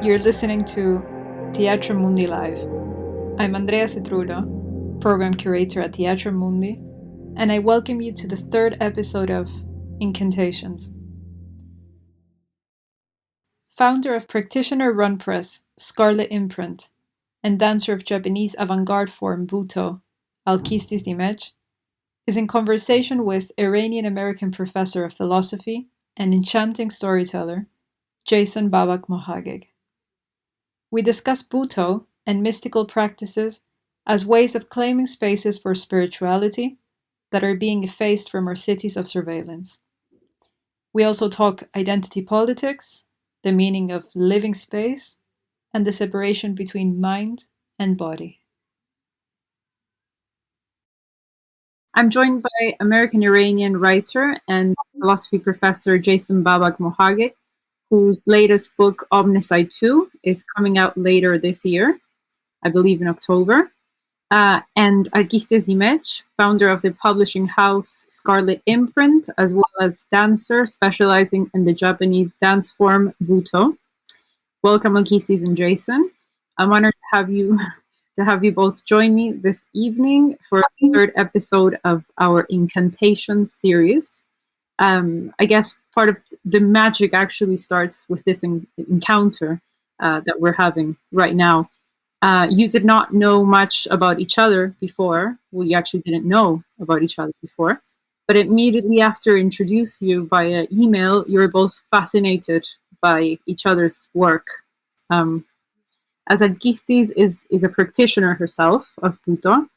You're listening to Teatro Mundi Live. I'm Andrea Cetrulo, program curator at Teatro Mundi, and I welcome you to the third episode of Incantations. Founder of practitioner-run press Scarlet Imprint and dancer of Japanese avant-garde form Butoh, Alkistis Dimech, is in conversation with Iranian-American professor of philosophy and enchanting storyteller Jason Bahbak Mohaghegh. We discuss Butoh and mystical practices as ways of claiming spaces for spirituality that are being effaced from our cities of surveillance. We also talk identity politics, the meaning of living space, and the separation between mind and body. I'm joined by American-Iranian writer and philosophy professor Jason Bahbak Mohaghegh, whose latest book, Omnicide 2, is coming out later this year, I believe in October. And Alkistis Dimech, founder of the publishing house Scarlet Imprint, as well as dancer specializing in the Japanese dance form Butoh. Welcome, Alkistis and Jason. I'm honored to have you both join me this evening for the third episode of our Incantations series. I guess part of the magic actually starts with this encounter that we're having right now. You did not know much about each other before. We actually didn't know about each other before. But immediately after introduce you via email, you were both fascinated by each other's work. As Alkistis is a practitioner herself of Butoh,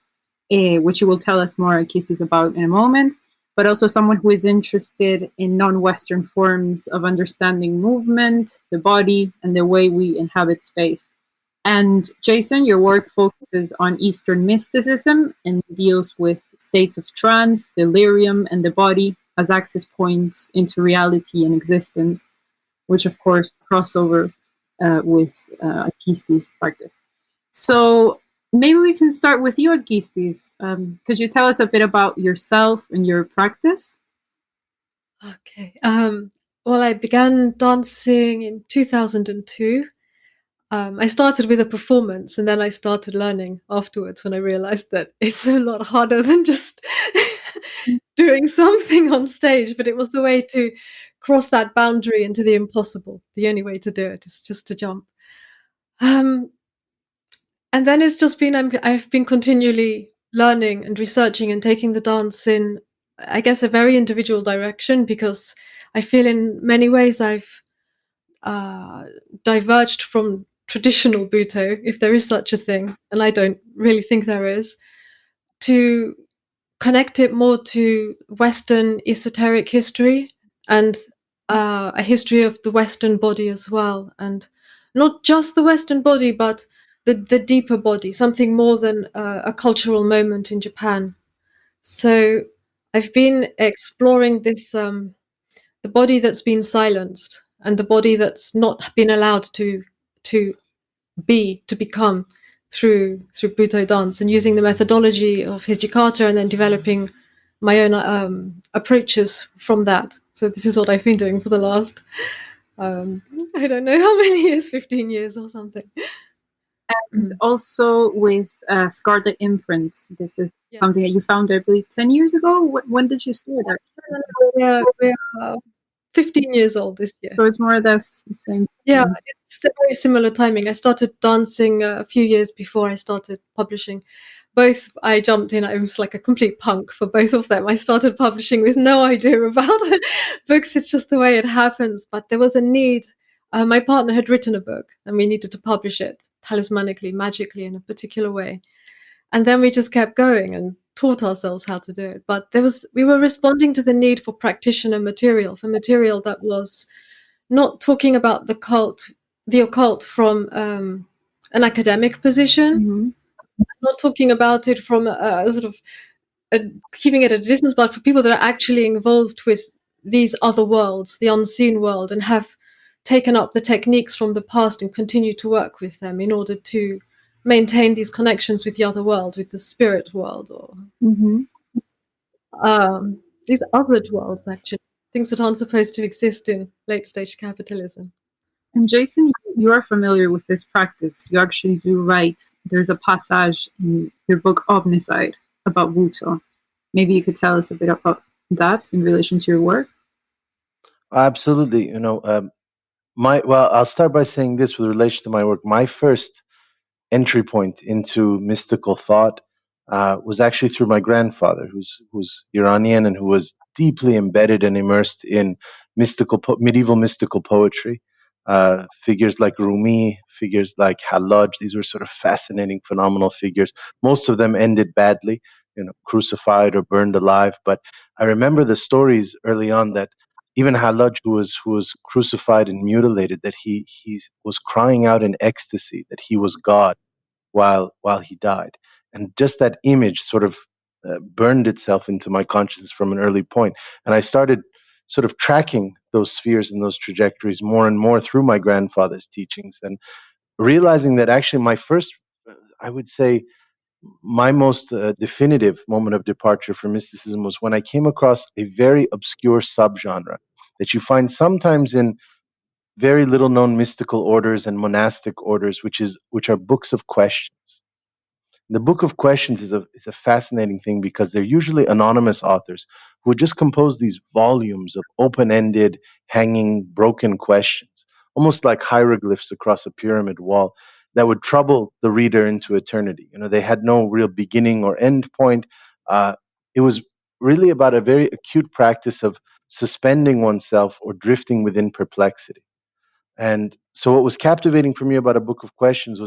which you will tell us more, Alkistis, about in a moment, but also someone who is interested in non-Western forms of understanding movement, the body, and the way we inhabit space. And Jason, your work focuses on Eastern mysticism and deals with states of trance, delirium, and the body as access points into reality and existence, which of course cross over with Alkistis' practice. So maybe we can start with you, Alkistis. Could you tell us a bit about yourself and your practice? Okay. Well, I began dancing in 2002. I started with a performance, and then I started learning afterwards when I realized that it's a lot harder than just doing something on stage, but it was the way to cross that boundary into the impossible. The only way to do it is just to jump. And then it's just been, I've been continually learning and researching and taking the dance in, I guess, a very individual direction, because I feel in many ways I've diverged from traditional Butoh, if there is such a thing, and I don't really think there is, to connect it more to Western esoteric history and a history of the Western body as well, and not just the Western body, but the deeper body, something more than a cultural moment in Japan. So I've been exploring this, the body that's been silenced and the body that's not been allowed to become through Butoh dance, and using the methodology of Hijikata and then developing my own approaches from that. So this is what I've been doing for the last, I don't know how many years, 15 years or something. And also with Scarlet Imprint. This is something that you found, I believe, 10 years ago. When did you start that? We're 15 years old this year. So it's more or less the same. Yeah, it's a very similar timing. I started dancing a few years before I started publishing. Both I jumped in, I was like a complete punk for both of them. I started publishing with no idea about books. It's just the way it happens. But there was a need. My partner had written a book and we needed to publish it talismanically, magically, in a particular way. And then we just kept going and taught ourselves how to do it. But we were responding to the need for practitioner material, for material that was not talking about the occult from an academic position, not talking about it from a sort of keeping it at a distance, but for people that are actually involved with these other worlds, the unseen world, and have taken up the techniques from the past and continue to work with them in order to maintain these connections with the other world, with the spirit world, or these other worlds, actually, things that aren't supposed to exist in late-stage capitalism. And Jason, you are familiar with this practice. You actually do write. There's a passage in your book Omnicide about Butoh. Maybe you could tell us a bit about that in relation to your work. Absolutely. I'll start by saying this with relation to my work. My first entry point into mystical thought was actually through my grandfather, who's Iranian and who was deeply embedded and immersed in medieval mystical poetry. Figures like Rumi, figures like Hallaj. These were sort of fascinating, phenomenal figures. Most of them ended badly, crucified or burned alive. But I remember the stories early on that even Hallaj, who was crucified and mutilated, that he was crying out in ecstasy that he was God while he died. And just that image sort of burned itself into my consciousness from an early point. And I started sort of tracking those spheres and those trajectories more and more through my grandfather's teachings, and realizing that actually I would say, my most definitive moment of departure from mysticism was when I came across a very obscure subgenre that you find sometimes in very little known mystical orders and monastic orders, which are books of questions. The Book of Questions is a fascinating thing because they're usually anonymous authors who would just compose these volumes of open-ended, hanging, broken questions, almost like hieroglyphs across a pyramid wall that would trouble the reader into eternity. They had no real beginning or end point. It was really about a very acute practice of suspending oneself or drifting within perplexity. And so what was captivating for me about a book of questions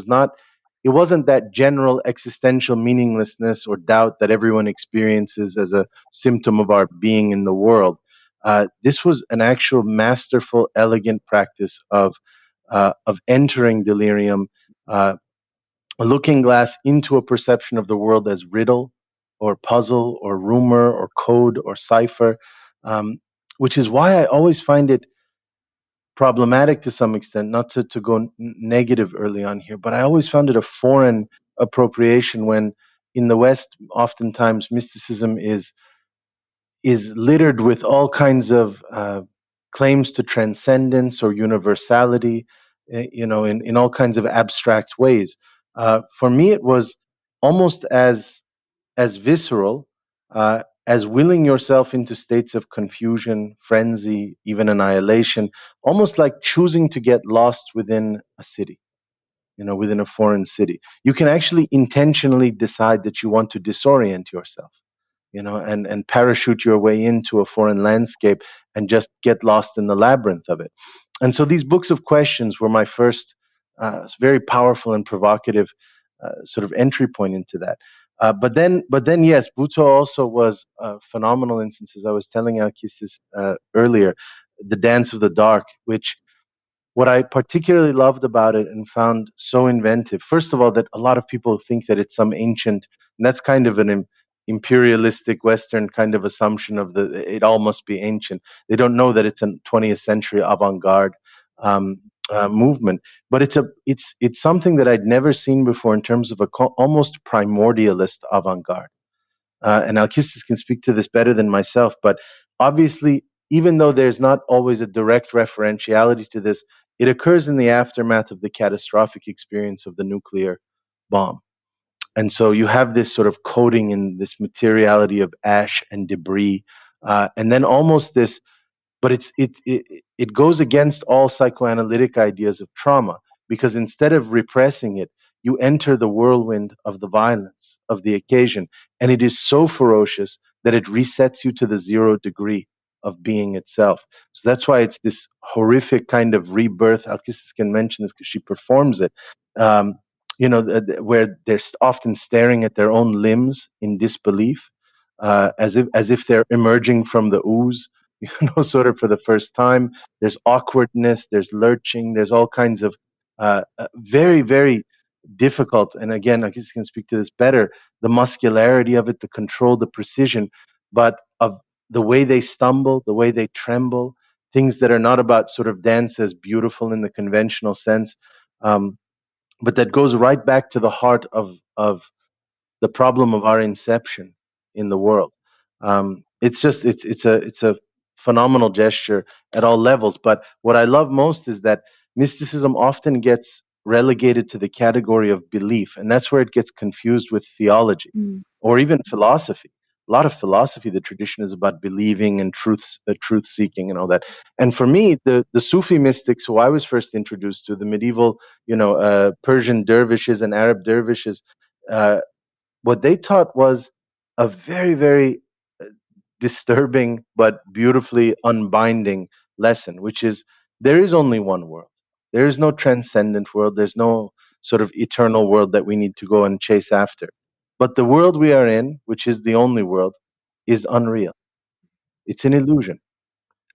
it wasn't that general existential meaninglessness or doubt that everyone experiences as a symptom of our being in the world. This was an actual masterful, elegant practice of entering delirium, uh, a looking glass into a perception of the world as riddle or puzzle or rumor or code or cipher, um, which is why I always find it problematic to some extent, not to go negative early on here, but I always found it a foreign appropriation when in the West, oftentimes mysticism is littered with all kinds of claims to transcendence or universality, in all kinds of abstract ways. For me, it was almost as visceral as willing yourself into states of confusion, frenzy, even annihilation, almost like choosing to get lost within a city, within a foreign city. You can actually intentionally decide that you want to disorient yourself, and parachute your way into a foreign landscape and just get lost in the labyrinth of it. And so these books of questions were my first very powerful and provocative sort of entry point into that. But then, yes, Butoh also was phenomenal instances. I was telling Alkistis earlier, the Dance of the Dark, which what I particularly loved about it and found so inventive, first of all, that a lot of people think that it's some ancient, and that's kind of an imperialistic Western kind of assumption of it all must be ancient. They don't know that it's a 20th century avant-garde um, movement, but it's something that I'd never seen before in terms of almost primordialist avant-garde. And Alkistis can speak to this better than myself, but obviously, even though there's not always a direct referentiality to this, it occurs in the aftermath of the catastrophic experience of the nuclear bomb. And so you have this sort of coating in this materiality of ash and debris, and then almost this, but it goes against all psychoanalytic ideas of trauma, because instead of repressing it, you enter the whirlwind of the violence of the occasion, and it is so ferocious that it resets you to the 0 degree of being itself. So that's why it's this horrific kind of rebirth. Alkistis can mention this because she performs it. um, where they're often staring at their own limbs in disbelief, as if they're emerging from the ooze, sort of for the first time. There's awkwardness, there's lurching, there's all kinds of very, very difficult. And again, I guess I can speak to this better. The muscularity of it, the control, the precision, but of the way they stumble, the way they tremble, things that are not about sort of dance as beautiful in the conventional sense, um, but that goes right back to the heart of the problem of our inception in the world. It's a phenomenal gesture at all levels. But what I love most is that mysticism often gets relegated to the category of belief, and that's where it gets confused with theology Mm. or even philosophy. A lot of philosophy, the tradition is about believing and truth seeking and all that. And for me, the Sufi mystics who I was first introduced to, the medieval, Persian dervishes and Arab dervishes, uh, what they taught was a very, very disturbing but beautifully unbinding lesson, which is there is only one world. There is no transcendent world. There's no sort of eternal world that we need to go and chase after. But the world we are in, which is the only world, is unreal. It's an illusion.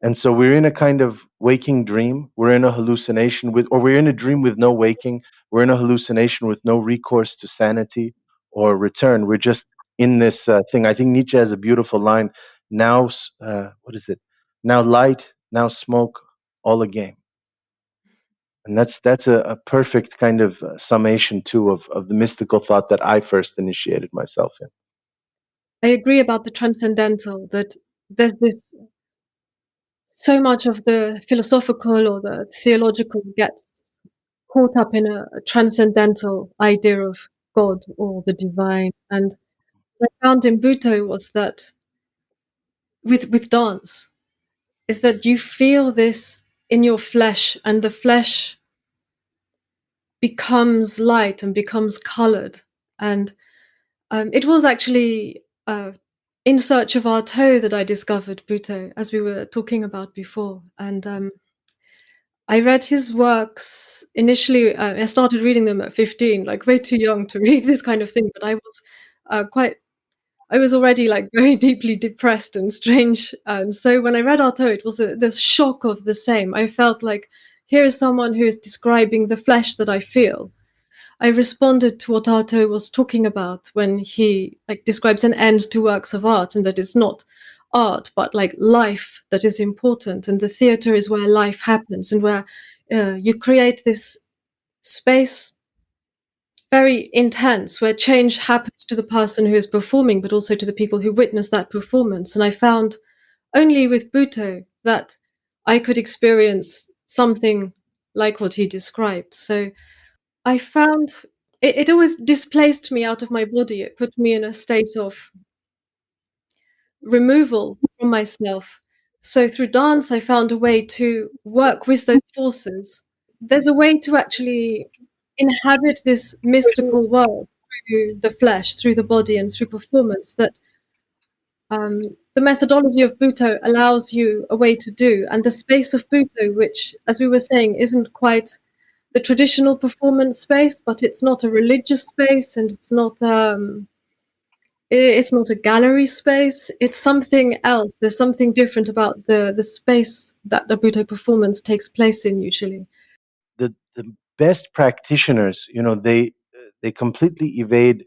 And so we're in a kind of waking dream. We're in a hallucination with, or we're in a dream with no waking. We're in a hallucination with no recourse to sanity or return. We're just in this thing. I think Nietzsche has a beautiful line. Now, what is it? Now light, now smoke, all a game. And that's a perfect kind of summation too of the mystical thought that I first initiated myself in. I agree about the transcendental, that there's this so much of the philosophical or the theological gets caught up in a transcendental idea of God or the divine. And what I found in Butoh was that with dance, is that you feel this in your flesh, and the flesh becomes light and becomes colored. And it was actually in search of our toe that I discovered Butoh, as we were talking about before. And I read his works initially. I started reading them at 15, like way too young to read this kind of thing. But I was quite. I was already like very deeply depressed and strange. And so when I read Artaud, it was the shock of the same. I felt like here is someone who is describing the flesh that I feel. I responded to what Artaud was talking about when he like describes an end to works of art, and that it's not art but like life that is important, and the theater is where life happens and where you create this space very intense where change happens to the person who is performing but also to the people who witness that performance. And I found only with Butoh that I could experience something like what he described. So I found it always displaced me out of my body. It put me in a state of removal from myself. So through dance, I found a way to work with those forces. There's a way to actually inhabit this mystical world through the flesh, through the body, and through performance that the methodology of Butoh allows you a way to do. And the space of Butoh, which, as we were saying, isn't quite the traditional performance space, but it's not a religious space, and it's not a gallery space. It's something else. There's something different about the space that the Butoh performance takes place in usually. The best practitioners, they completely evade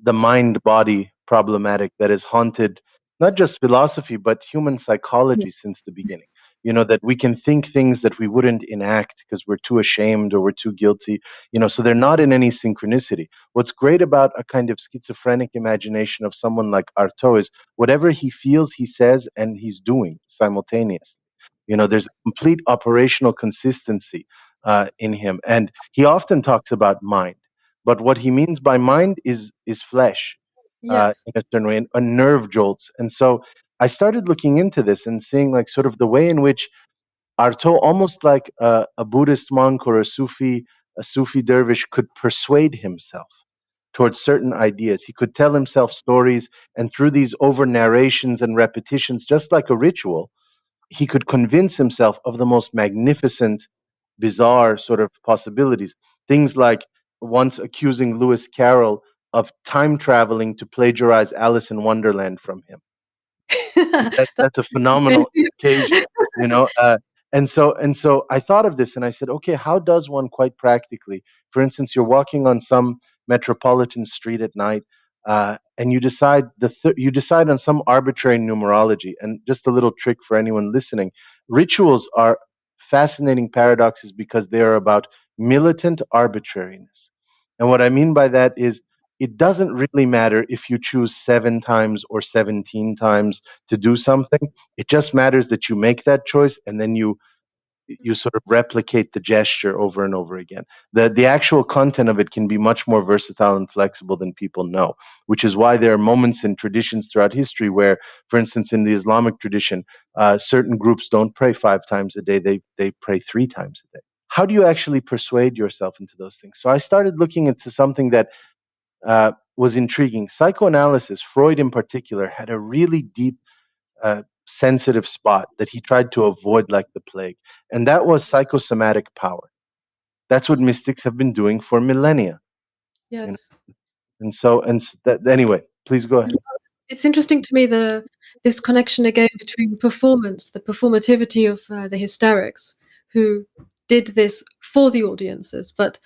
the mind body problematic that has haunted not just philosophy but human Yeah. psychology since the beginning. That we can think things that we wouldn't enact because we're too ashamed or we're too guilty. So they're not in any synchronicity. What's great about a kind of schizophrenic imagination of someone like Artaud is whatever he feels, he says, and he's doing simultaneously. There's a complete operational consistency in him, and he often talks about mind, but what he means by mind is flesh, Yes. in a certain way, and a nerve jolts. And so I started looking into this and seeing like sort of the way in which Artaud, almost like a Buddhist monk or a Sufi dervish, could persuade himself towards certain ideas. He could tell himself stories, and through these over narrations and repetitions, just like a ritual, he could convince himself of the most magnificent, bizarre sort of possibilities. Things like once accusing Lewis Carroll of time traveling to plagiarize Alice in Wonderland from him. That's That's a phenomenal amazing. occasion, you know. And so I thought of this, and I said, okay, how does one quite practically? For instance, you're walking on some metropolitan street at night, and you decide on some arbitrary numerology. And just a little trick for anyone listening: rituals are fascinating paradoxes because they are about militant arbitrariness. And what I mean by that is, it doesn't really matter if you choose 7 times or 17 times to do something. It just matters that you make that choice and then you you sort of replicate the gesture over and over again. The actual content of it can be much more versatile and flexible than people know, which is why there are moments and traditions throughout history where, for instance, in the Islamic tradition, certain groups don't pray 5 times a day; they pray 3 times a day. How do you actually persuade yourself into those things? So I started looking into something that was intriguing. Psychoanalysis, Freud in particular, had a really deep, sensitive spot that he tried to avoid like the plague, and that was psychosomatic power. That's what mystics have been doing for millennia. You know? Yes. That, anyway, please go ahead. It's interesting to me this connection again between performance, the performativity of the hysterics who did this for the audiences, but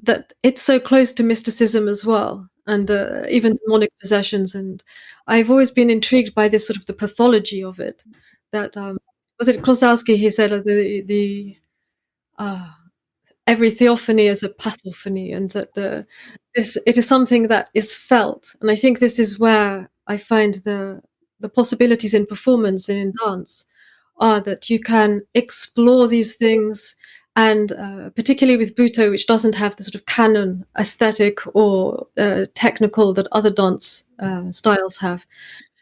that it's so close to mysticism as well, and even demonic possessions. And I've always been intrigued by this sort of the pathology of it. That was it Klosowski? He said the uh, every theophany is a pathophany, and that it is something that is felt. And I think this is where I find the possibilities in performance and in dance are that you can explore these things, and particularly with Butoh, which doesn't have the sort of canon aesthetic or technical that other dance styles have,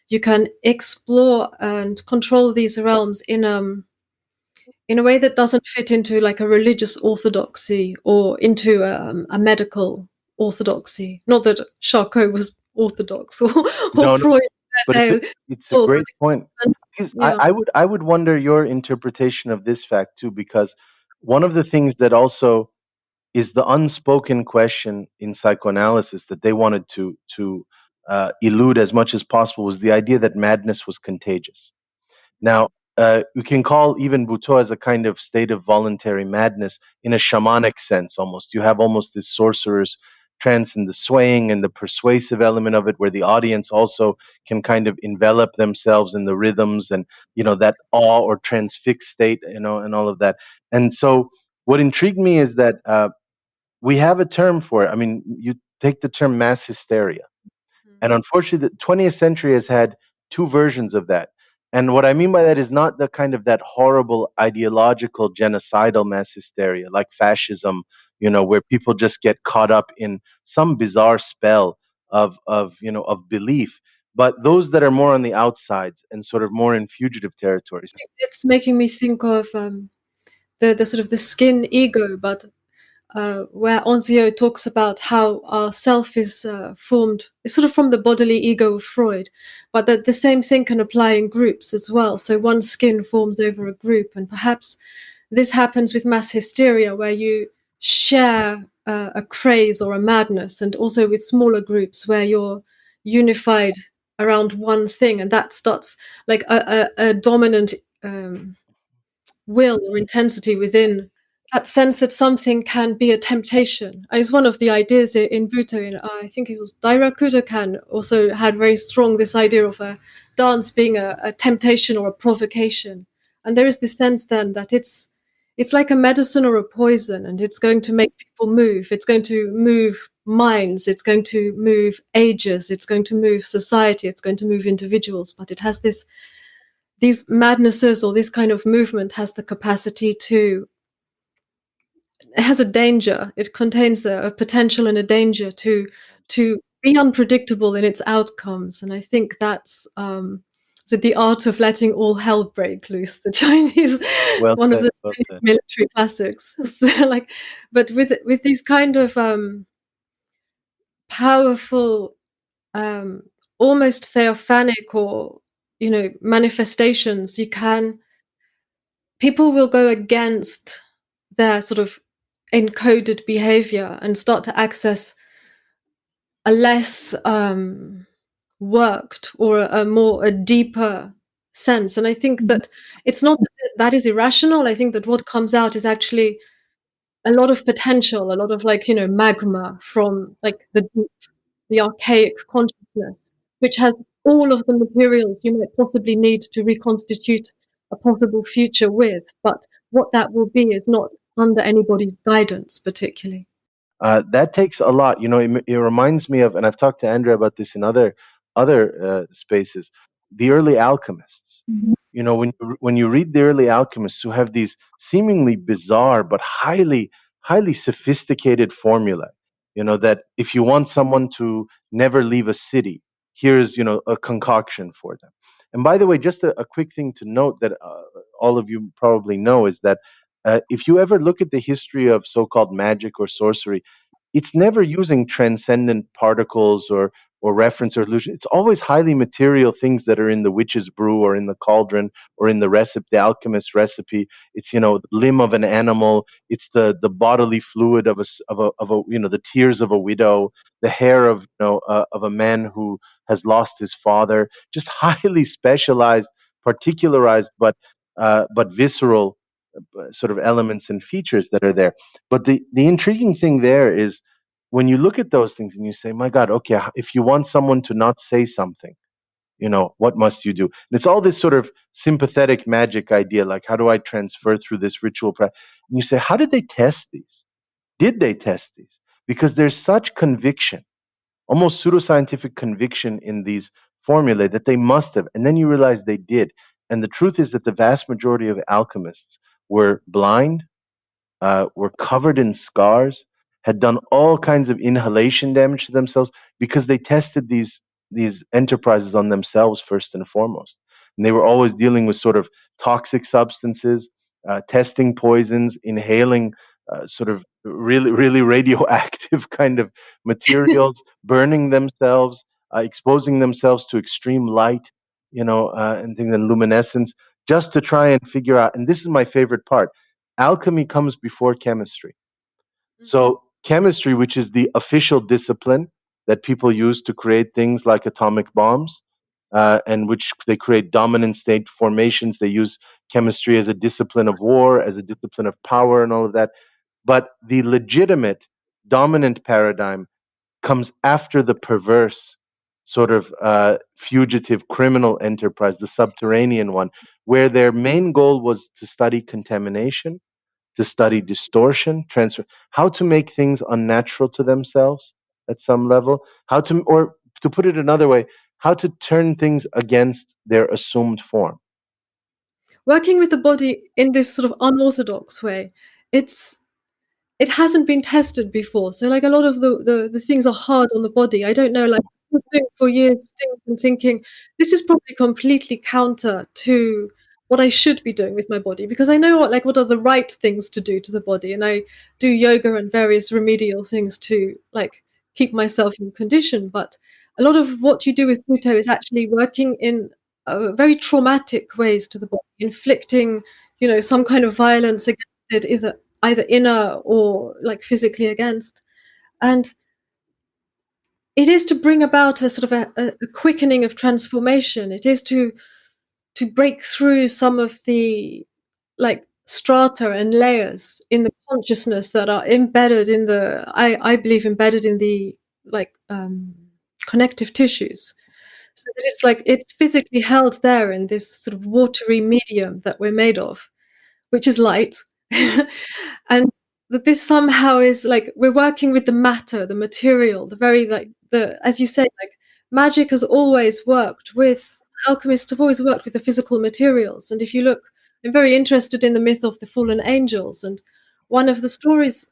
you can explore and control these realms in a way that doesn't fit into like a religious orthodoxy or into a medical orthodoxy. Not that Charcot was orthodox or No, no, Freud. but They it's a thought, great point. Because yeah. I would wonder your interpretation of this fact too, because one of the things that also is the unspoken question in psychoanalysis that they wanted to elude as much as possible was the idea that madness was contagious. Now, you can call even Butoh as a kind of state of voluntary madness in a shamanic sense almost. You have almost this sorcerer's trance and the swaying and the persuasive element of it, where the audience also can kind of envelop themselves in the rhythms and, that awe or transfixed state, and all of that. And so, what intrigued me is that we have a term for it. I mean, you take the term mass hysteria. And unfortunately, the 20th century has had two versions of that. And what I mean by that is not the kind of that horrible ideological genocidal mass hysteria like fascism, where people just get caught up in some bizarre spell of belief, but those that are more on the outsides and sort of more in fugitive territories. It's making me think of the sort of the skin ego, but where Onzio talks about how our self is formed, it's sort of from the bodily ego of Freud, but that the same thing can apply in groups as well. So one skin forms over a group, and perhaps this happens with mass hysteria, where you share a craze or a madness, and also with smaller groups where you're unified around one thing, and that starts like a dominant will or intensity within that sense that something can be a temptation. Is one of the ideas in Butoh. And I think it was Daira Kudokan also had very strong this idea of a dance being a temptation or a provocation. And there is this sense then that it's like a medicine or a poison, and it's going to make people move. It's going to move minds. It's going to move ages. It's going to move society. It's going to move individuals. But it has these madnesses, or this kind of movement has the capacity it has a danger. It contains a potential and a danger to be unpredictable in its outcomes. And I think that's the art of letting all hell break loose. The Chinese, Well one of said, the well Chinese said. military classics. Like, but with these kind of powerful, um, almost theophanic or manifestations, people will go against their sort of encoded behavior and start to access a less worked or a deeper sense. And I think that it's not that is irrational. I think that what comes out is actually a lot of potential, a lot of magma from like the archaic consciousness, which has all of the materials you might possibly need to reconstitute a possible future with. But what that will be is not under anybody's guidance, particularly. That takes a lot. It reminds me of, and I've talked to Andrea about this in other spaces, the early alchemists. When you read the early alchemists who have these seemingly bizarre but highly sophisticated formulae, that if you want someone to never leave a city, here's a concoction for them. And by the way, just a quick thing to note that all of you probably know is that if you ever look at the history of so-called magic or sorcery, it's never using transcendent particles or reference or illusion. It's always highly material things that are in the witch's brew or in the cauldron or in the recipe, the alchemist's recipe. It's the limb of an animal. It's the bodily fluid of the tears of a widow, the hair of a man who has lost his father. Just highly specialized, particularized, but visceral sort of elements and features that are there. But the intriguing thing there is when you look at those things and you say, my God, okay, if you want someone to not say something, what must you do? And it's all this sort of sympathetic magic idea, like how do I transfer through this ritual practice? And you say, how did they test these? Did they test these? Because there's such conviction, almost pseudoscientific conviction in these formulae that they must have. And then you realize they did. And the truth is that the vast majority of alchemists were blind, were covered in scars, had done all kinds of inhalation damage to themselves because they tested these enterprises on themselves first and foremost. And they were always dealing with sort of toxic substances, testing poisons, inhaling sort of really radioactive kind of materials, burning themselves, exposing themselves to extreme light, and things and luminescence, just to try and figure out. And this is my favorite part: alchemy comes before chemistry. So chemistry, which is the official discipline that people use to create things like atomic bombs, and which they create dominant state formations. They use chemistry as a discipline of war, as a discipline of power, and all of that. But the legitimate dominant paradigm comes after the perverse sort of fugitive criminal enterprise, the subterranean one, where their main goal was to study contamination, to study distortion, transfer, how to make things unnatural to themselves at some level, or to put it another way, how to turn things against their assumed form. Working with the body in this sort of unorthodox way, it's it hasn't been tested before. So like a lot of the things are hard on the body. I don't know, like I was doing for years things and thinking this is probably completely counter to what I should be doing with my body because I know what are the right things to do to the body, and I do yoga and various remedial things to like keep myself in condition. But a lot of what you do with Butoh is actually working in very traumatic ways to the body, inflicting some kind of violence against it, either inner or like physically against. And it is to bring about a sort of a quickening of transformation. It is to break through some of the like strata and layers in the consciousness that are embedded in the I believe embedded in the like connective tissues. So that it's like it's physically held there in this sort of watery medium that we're made of, which is light. And that this somehow is like we're working with the matter, the material, the very like the as you say, like magic has always worked with alchemists have always worked with the physical materials. And if you look, I'm very interested in the myth of the fallen angels, and one of the stories,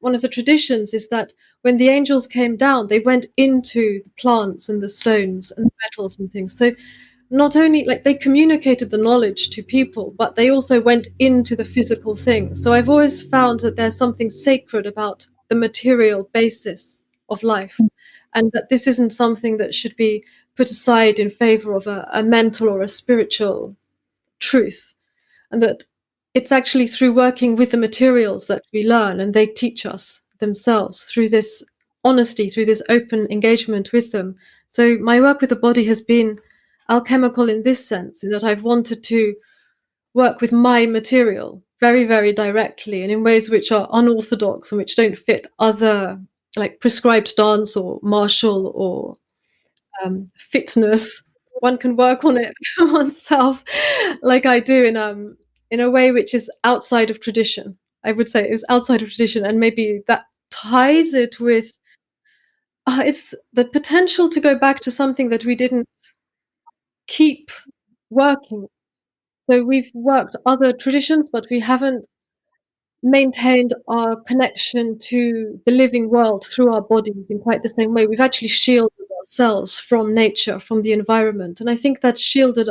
one of the traditions is that when the angels came down, they went into the plants and the stones and the metals and things. So not only like they communicated the knowledge to people, but they also went into the physical things. So I've always found that there's something sacred about the material basis of life, and that this isn't something that should be put aside in favor of a mental or a spiritual truth, and that it's actually through working with the materials that we learn, and they teach us themselves through this honesty, through this open engagement with them. So my work with the body has been alchemical in this sense, in that I've wanted to work with my material very, very directly and in ways which are unorthodox and which don't fit other like prescribed dance or martial or fitness. One can work on it oneself, like I do in a way which is outside of tradition. I would say it was outside of tradition, and maybe that ties it with it's the potential to go back to something that we didn't keep working. So we've worked other traditions, but we haven't maintained our connection to the living world through our bodies in quite the same way. We've actually shielded ourselves from nature, from the environment. And I think that's shielded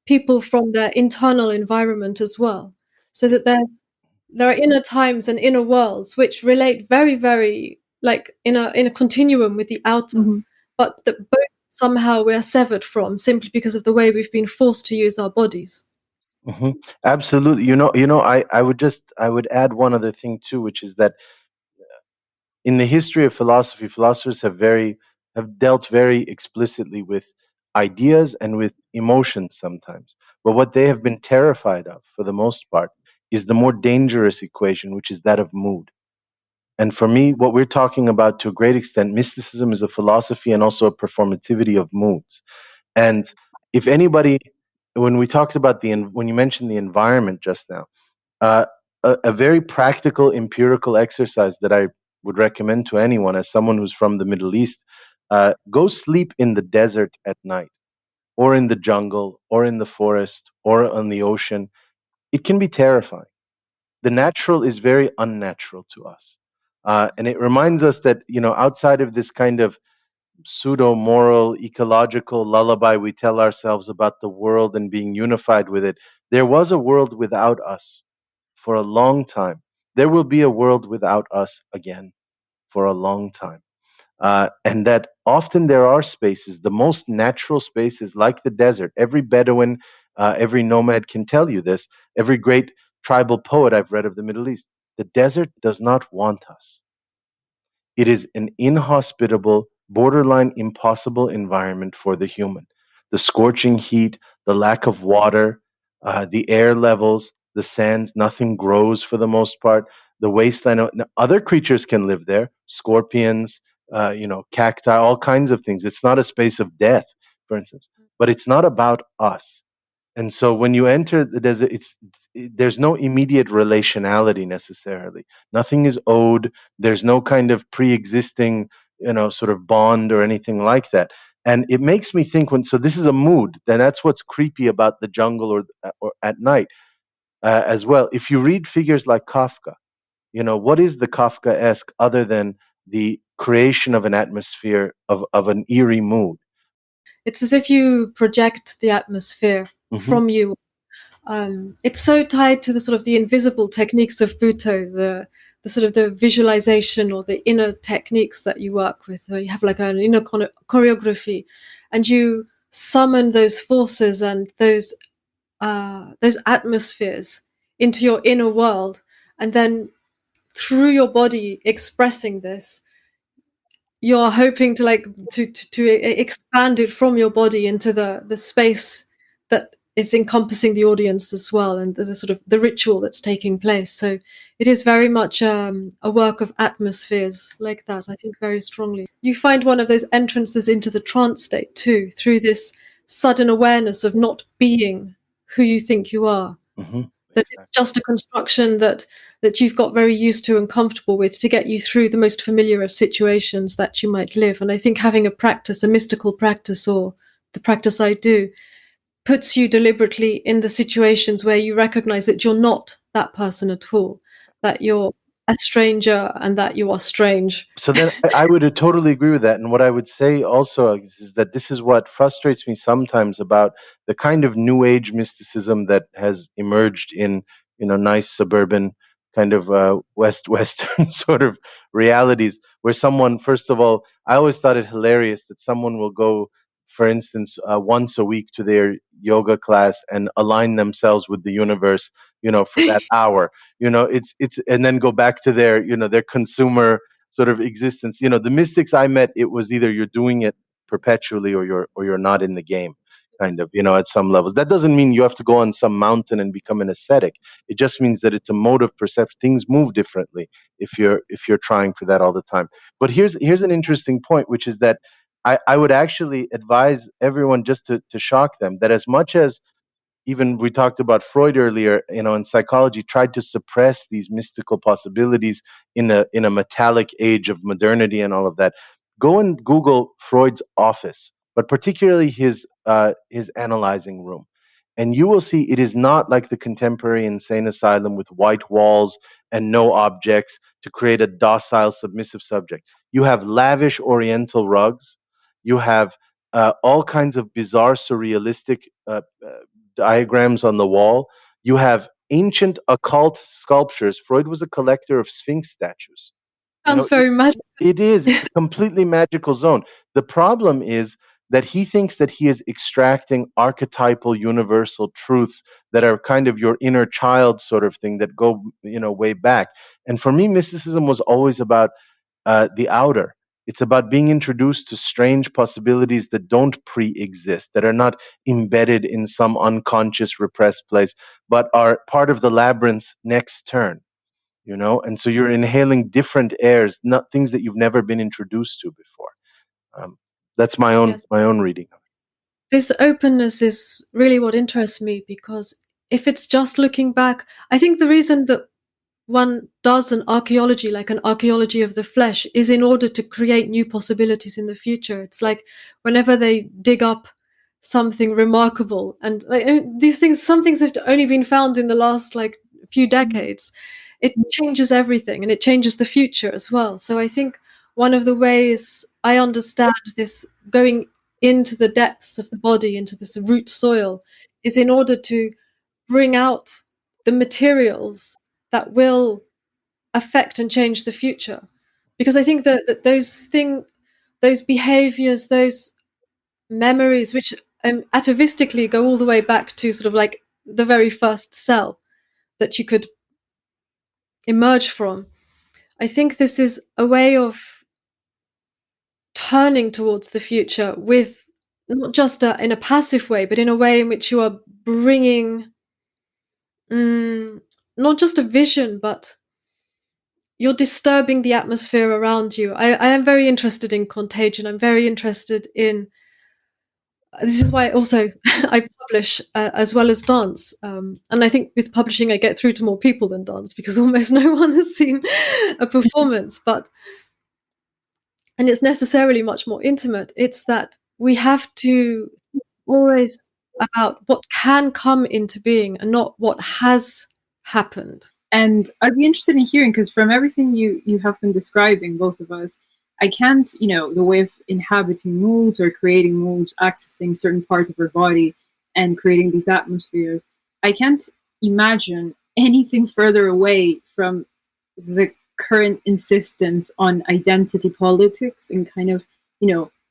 people from their internal environment as well. So that there are inner times and inner worlds which relate very, very like in a continuum with the outer, Hmm. but that both somehow we're severed from simply because of the way we've been forced to use our bodies. Hmm. Absolutely. I would add one other thing too, which is that in the history of philosophy, philosophers have dealt very explicitly with ideas and with emotions sometimes. But what they have been terrified of, for the most part, is the more dangerous equation, which is that of mood. And for me, what we're talking about to a great extent, mysticism is a philosophy and also a performativity of moods. And if anybody, when we talked about when you mentioned the environment just now, uh, a very practical, empirical exercise that I would recommend to anyone, as someone who's from the Middle East, go sleep in the desert at night, or in the jungle, or in the forest, or on the ocean. It can be terrifying. The natural is very unnatural to us. And it reminds us that, outside of this kind of pseudo moral, ecological lullaby we tell ourselves about the world and being unified with it, there was a world without us for a long time. There will be a world without us again for a long time. And that often there are spaces, the most natural spaces like the desert. Every Bedouin, every nomad can tell you this. Every great tribal poet I've read of the Middle East. The desert does not want us. It is an inhospitable, borderline impossible environment for the human. The scorching heat, the lack of water, the air levels, the sands, nothing grows for the most part. The wasteland, other creatures can live there, scorpions, cacti, all kinds of things. It's not a space of death, for instance, but it's not about us. And so when you enter the desert, there's no immediate relationality necessarily. Nothing is owed. There's no kind of pre-existing, sort of bond or anything like that. And it makes me think so this is a mood, then that's what's creepy about the jungle or at night as well. If you read figures like Kafka, what is the Kafkaesque other than the creation of an atmosphere of an eerie mood? It's as if you project the atmosphere Hmm. from you. It's so tied to the sort of the invisible techniques of Butoh, the sort of the visualization or the inner techniques that you work with. So you have like an inner choreography, and you summon those forces and those atmospheres into your inner world, and then through your body expressing this, you're hoping to like expand it from your body into the space that is encompassing the audience as well, and the sort of the ritual that's taking place. So it is very much a work of atmospheres like that, I think, very strongly. You find one of those entrances into the trance state too, through this sudden awareness of not being who you think you are, Hmm. that it's just a construction that you've got very used to and comfortable with to get you through the most familiar of situations that you might live. And I think having a practice, a mystical practice, or the practice I do, puts you deliberately in the situations where you recognize that you're not that person at all, that you're a stranger and that you are strange. So then I would totally agree with that. And what I would say also is that this is what frustrates me sometimes about the kind of new age mysticism that has emerged in, nice suburban kind of western sort of realities, where someone, first of all, I always thought it hilarious that someone will go, for instance, once a week to their yoga class and align themselves with the universe, for that hour. It's and then go back to their, their consumer sort of existence. The mystics I met, it was either you're doing it perpetually or you're not in the game, kind of, at some levels. That doesn't mean you have to go on some mountain and become an ascetic. It just means that it's a mode of perception. Things move differently if you're trying for that all the time. But here's an interesting point, which is that I would actually advise everyone, just to shock them, that as much as even we talked about Freud earlier, in psychology, tried to suppress these mystical possibilities in a metallic age of modernity and all of that. Go and Google Freud's office, but particularly his analyzing room, And you will see it is not like the contemporary insane asylum with white walls and no objects to create a docile, submissive subject. You have lavish oriental rugs. You have all kinds of bizarre, surrealistic diagrams on the wall. You have ancient occult sculptures. Freud was a collector of Sphinx statues. You Sounds know, very magical. it is. It's a completely magical zone. The problem is that he thinks that he is extracting archetypal universal truths that are kind of your inner child sort of thing that go, way back. And for me, mysticism was always about the outer. It's about being introduced to strange possibilities that don't pre-exist, that are not embedded in some unconscious repressed place, but are part of the labyrinth's next turn. And so you're inhaling different airs, not things that you've never been introduced to before. That's my own Yes. my own reading of it. This openness is really what interests me, because if it's just looking back, I think the reason that one does an archaeology, like an archaeology of the flesh, is in order to create new possibilities in the future. It's like whenever they dig up something remarkable, and like, these things, some things have only been found in the last like few decades, it changes everything and it changes the future as well. So I think one of the ways I understand this going into the depths of the body, into this root soil, is in order to bring out the materials that will affect and change the future. Because I think that those behaviors, those memories, which atavistically go all the way back to sort of like the very first cell that you could emerge from. I think this is a way of turning towards the future with not just in a passive way, but in a way in which you are bringing not just a vision, but you're disturbing the atmosphere around you. I am very interested in contagion. I'm very interested in. This is why also I publish as well as dance. And I think with publishing, I get through to more people than dance, because almost no one has seen a performance. And it's necessarily much more intimate. It's that we have to always about what can come into being and not what has happened. And I'd be interested in hearing, because from everything you have been describing, both of us, I can't, the way of inhabiting moods or creating moods, accessing certain parts of our body and creating these atmospheres, I can't imagine anything further away from the current insistence on identity politics and kind of,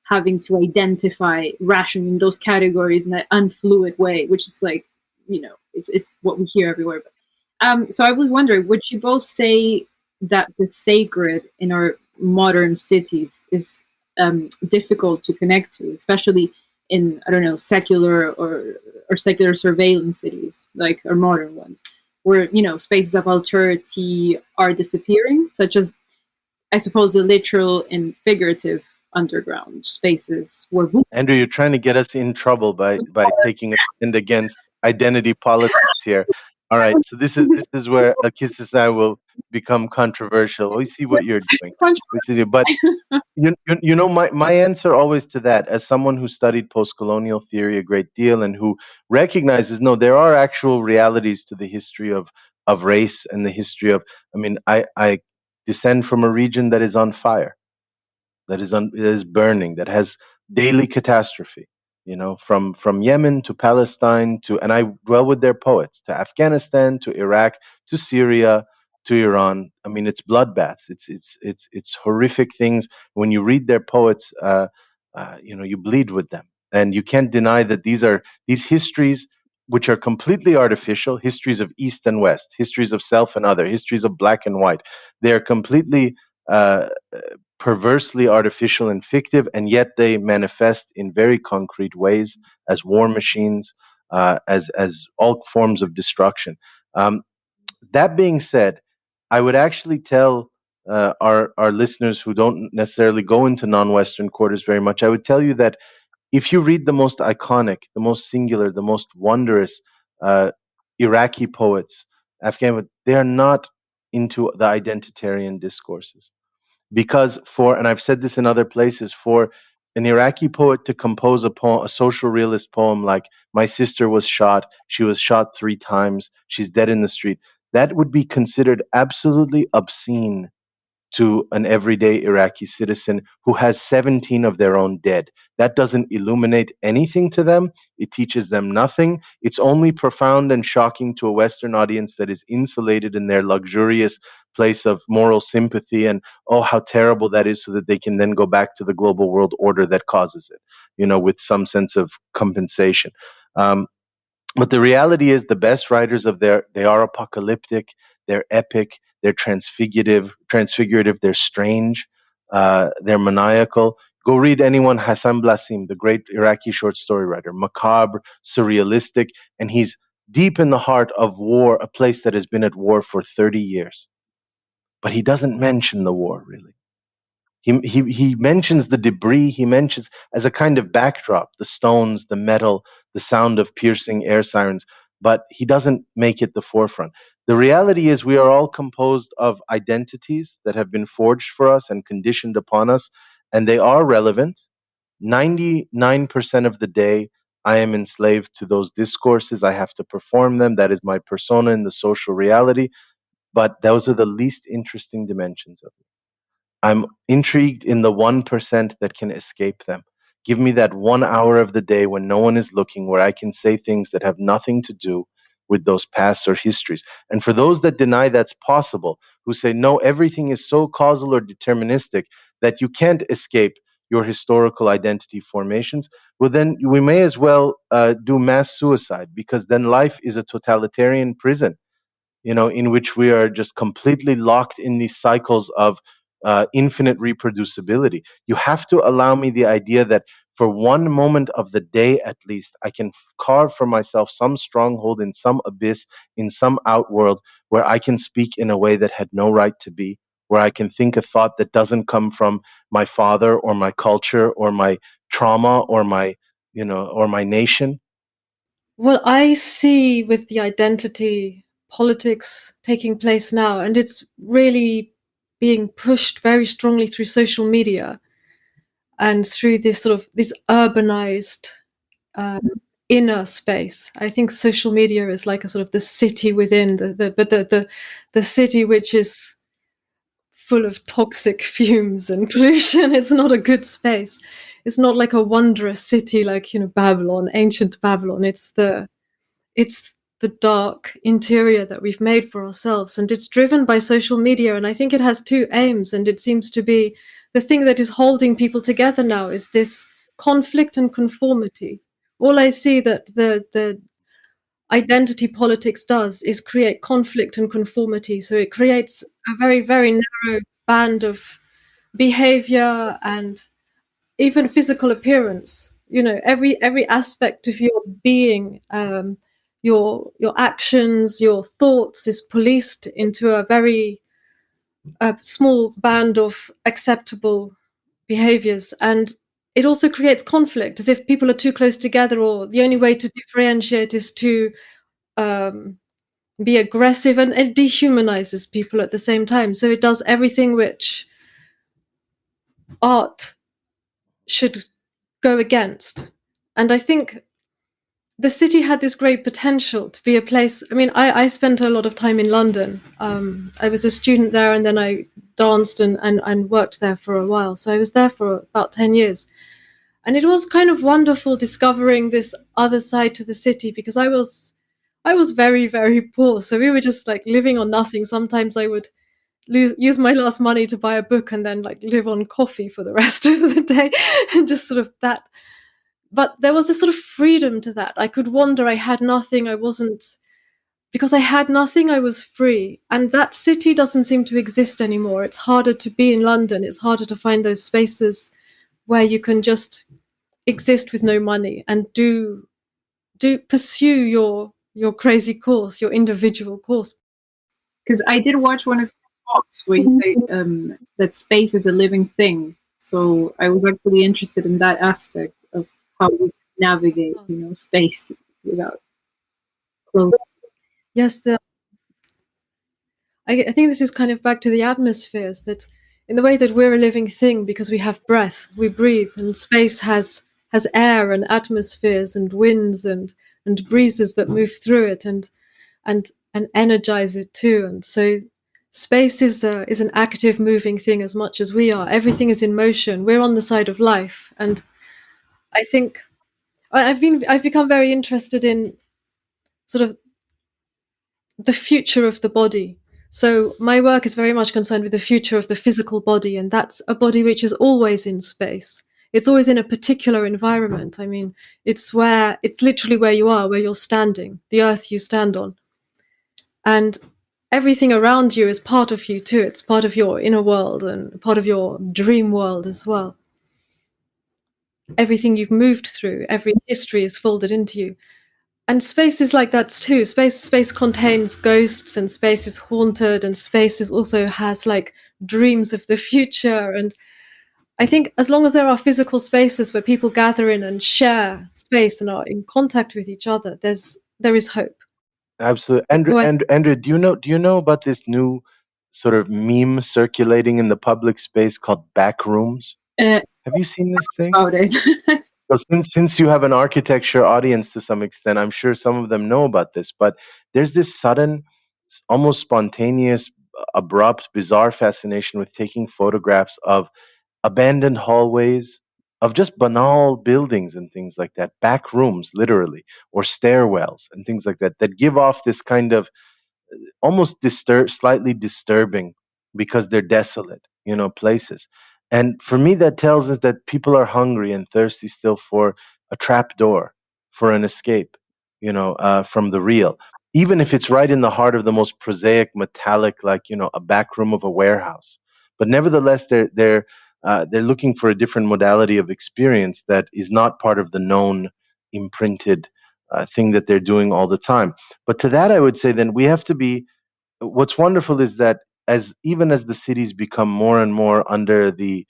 having to identify, rationing those categories in that unfluid way, which is like, it's what we hear everywhere. So I was wondering, would you both say that the sacred in our modern cities is difficult to connect to, especially in, I don't know, secular or secular surveillance cities, like our modern ones, where, spaces of alterity are disappearing, such as, I suppose, the literal and figurative underground spaces where Andrew, you're trying to get us in trouble by taking a stand against identity politics here. All right, so this is where Alkistis and I will become controversial. We see what you're doing. We see, but my answer always to that, as someone who studied post-colonial theory a great deal and who recognizes, no, there are actual realities to the history of race and the history of. I mean, I descend from a region that is on fire, that is burning, that has daily catastrophe. From Yemen to Palestine to, and I dwell with their poets, to Afghanistan to Iraq to Syria to Iran. I mean, it's bloodbaths. It's horrific things. When you read their poets, you bleed with them, and you can't deny that these histories, which are completely artificial, histories of East and West, histories of self and other, histories of black and white. They are completely uh, perversely artificial and fictive, and yet they manifest in very concrete ways as war machines, as all forms of destruction. Um, that being said, I would actually tell our listeners who don't necessarily go into non-Western quarters very much. I would tell you that if you read the most iconic, the most singular, the most wondrous uh, Iraqi poets, Afghan, they are not into the identitarian discourses, because and I've said this in other places, for an Iraqi poet to compose a poem, a social realist poem like "My sister was shot. She was shot 3 times. She's dead in the street." That would be considered absolutely obscene to an everyday Iraqi citizen who has 17 of their own dead. That doesn't illuminate anything to them. It teaches them nothing. It's only profound and shocking to a Western audience that is insulated in their luxurious place of moral sympathy and, oh, how terrible that is, so that they can then go back to the global world order that causes it, with some sense of compensation. Um, but the reality is, the best writers they are apocalyptic, they're epic, they're transfigurative, they're strange, they're maniacal. Go read anyone, Hassan Blasim, the great Iraqi short story writer, macabre, surrealistic, and he's deep in the heart of war, a place that has been at war for 30 years. But he doesn't mention the war, really. He mentions the debris, he mentions as a kind of backdrop, the stones, the metal, the sound of piercing air sirens, but he doesn't make it the forefront. The reality is, we are all composed of identities that have been forged for us and conditioned upon us, and they are relevant. 99% of the day, I am enslaved to those discourses. I have to perform them. That is my persona in the social reality. But those are the least interesting dimensions of it. I'm intrigued in the 1% that can escape them. Give me that 1 hour of the day when no one is looking, where I can say things that have nothing to do with those pasts or histories. And for those that deny that's possible, who say, no, everything is so causal or deterministic that you can't escape your historical identity formations, well, then we may as well do mass suicide, because then life is a totalitarian prison, in which we are just completely locked in these cycles of infinite reproducibility. You have to allow me the idea that for one moment of the day at least, I can carve for myself some stronghold in some abyss, in some outworld, where I can speak in a way that had no right to be, where I can think a thought that doesn't come from my father or my culture or my trauma or my nation. Well, I see with the identity politics taking place now, and it's really being pushed very strongly through social media and through this urbanized inner space. I think social media is like a sort of the city within the city which is full of toxic fumes and pollution. It's not a good space. It's not like a wondrous city like Babylon, ancient Babylon. It's the dark interior that we've made for ourselves, and it's driven by social media. And I think it has two aims, and it seems to be the thing that is holding people together now is this conflict and conformity. All I see that the identity politics does is create conflict and conformity. So it creates a very, very narrow band of behavior and even physical appearance. Every aspect of your being, your actions, your thoughts is policed into a very small band of acceptable behaviors. And it also creates conflict, as if people are too close together, or the only way to differentiate is to um, be aggressive, and it dehumanizes people at the same time. So it does everything which art should go against. And I think the city had this great potential to be a place. I mean, I spent a lot of time in London. I was a student there, and then I danced and worked there for a while. So I was there for about 10 years. And it was kind of wonderful discovering this other side to the city, because I was very, very poor. So we were just like living on nothing. Sometimes I would use my last money to buy a book and then like live on coffee for the rest of the day, and just sort of that. But there was a sort of freedom to that. I could wander. I had nothing. I wasn't, because I had nothing, I was free. And that city doesn't seem to exist anymore. It's harder to be in London. It's harder to find those spaces where you can just exist with no money and do pursue your crazy course, your individual course. Because I did watch one of your talks where you say that space is a living thing. So I was actually interested in that aspect of how we navigate, space without closing. Yes, I think this is kind of back to the atmospheres, that in the way that we're a living thing because we have breath, we breathe, and space has air and atmospheres and winds and breezes that move through it and energize it too. And so space is an active, moving thing as much as we are. Everything is in motion. We're on the side of life, and I think I've become very interested in sort of the future of the body. So my work is very much concerned with the future of the physical body, and that's a body which is always in space. It's always in a particular environment. I mean, it's literally where you are, where you're standing, the earth you stand on. And everything around you is part of you too. It's part of your inner world and part of your dream world as well. Everything you've moved through, every history is folded into you. And space is like that too. Space contains ghosts, and space is haunted, and space also has like dreams of the future. And I think as long as there are physical spaces where people gather in and share space and are in contact with each other, there is hope. Absolutely. Andrew, do you know about this new sort of meme circulating in the public space called back rooms? Have you seen this thing? About it. So since you have an architecture audience to some extent, I'm sure some of them know about this, but there's this sudden, almost spontaneous, abrupt, bizarre fascination with taking photographs of abandoned hallways, of just banal buildings and things like that, back rooms, literally, or stairwells and things like that, that give off this kind of almost slightly disturbing because they're desolate, places. And for me, that tells us that people are hungry and thirsty still for a trap door, for an escape, from the real. Even if it's right in the heart of the most prosaic, metallic, like a back room of a warehouse. But nevertheless, they're looking for a different modality of experience that is not part of the known, imprinted thing that they're doing all the time. But to that, I would say then we have to be. What's wonderful is that even as the cities become more and more under the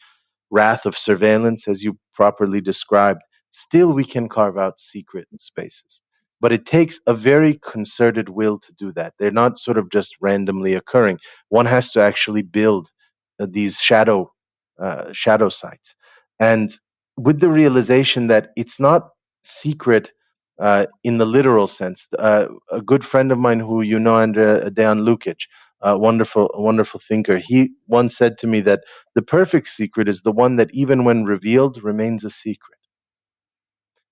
wrath of surveillance, as you properly described, still we can carve out secret spaces. But it takes a very concerted will to do that. They're not sort of just randomly occurring. One has to actually build these shadow sites, and with the realization that it's not secret in the literal sense. A good friend of mine, who Andrea Dejan Lukic, a wonderful thinker, he once said to me that the perfect secret is the one that, even when revealed, remains a secret.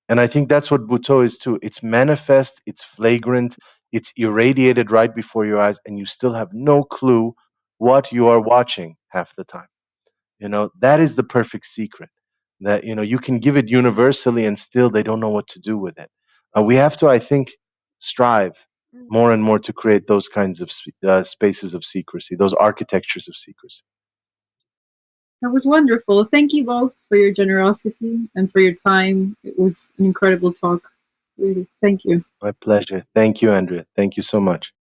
And I think that's what Butoh is too. It's manifest, it's flagrant, it's irradiated right before your eyes, and you still have no clue what you are watching half the time. That is the perfect secret. That you can give it universally, and still they don't know what to do with it. We have to, I think, strive more and more to create those kinds of spaces of secrecy, those architectures of secrecy. That was wonderful. Thank you both for your generosity and for your time. It was an incredible talk. Really, thank you. My pleasure. Thank you, Andrea. Thank you so much.